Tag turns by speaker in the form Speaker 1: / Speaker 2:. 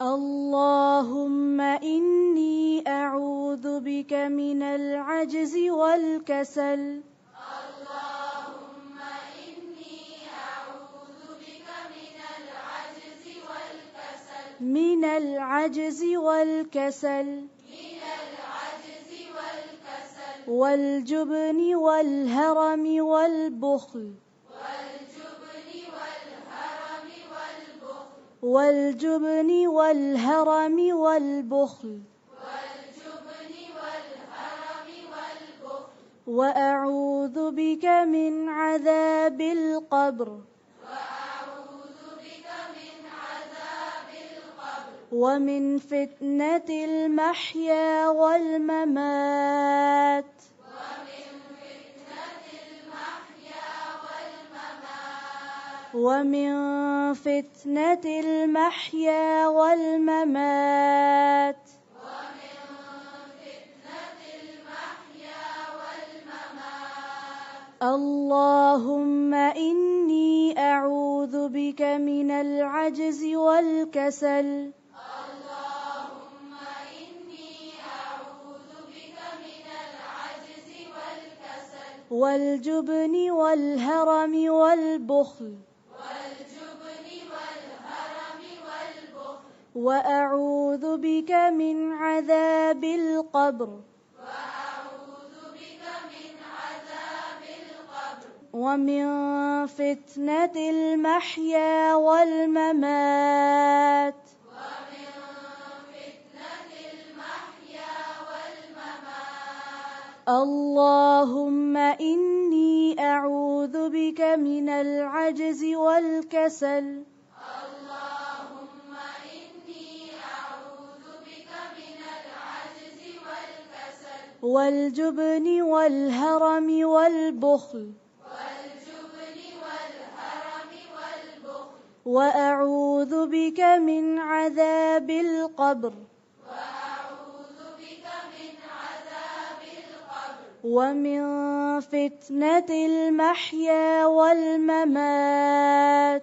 Speaker 1: اللهم إني أعوذ بك من العجز والكسل.
Speaker 2: اللهم إني أعوذ بك من العجز والكسل.
Speaker 1: من العجز والكسل.
Speaker 2: من العجز والكسل.
Speaker 1: والجبن والهرم والبخل. والجبن والهرم والبخل. وأعوذ بك من عذاب القبر. ومن فتنة المحيا والممات. ومن فتنة المحيا والممات. اللهم إني أعوذ بك من العجز والكسل.
Speaker 2: اللهم إني أعوذ بك من العجز والكسل.
Speaker 1: والجبن والهرم والبخل. وأعوذ بك من عذاب القبر. ومن فتنة المحيا والممات. اللهم إني أعوذ بك من العجز والكسل. والجبن والهرم والبخل. وأعوذ بك من عذاب القبر. ومن فتنة المحيا والممات.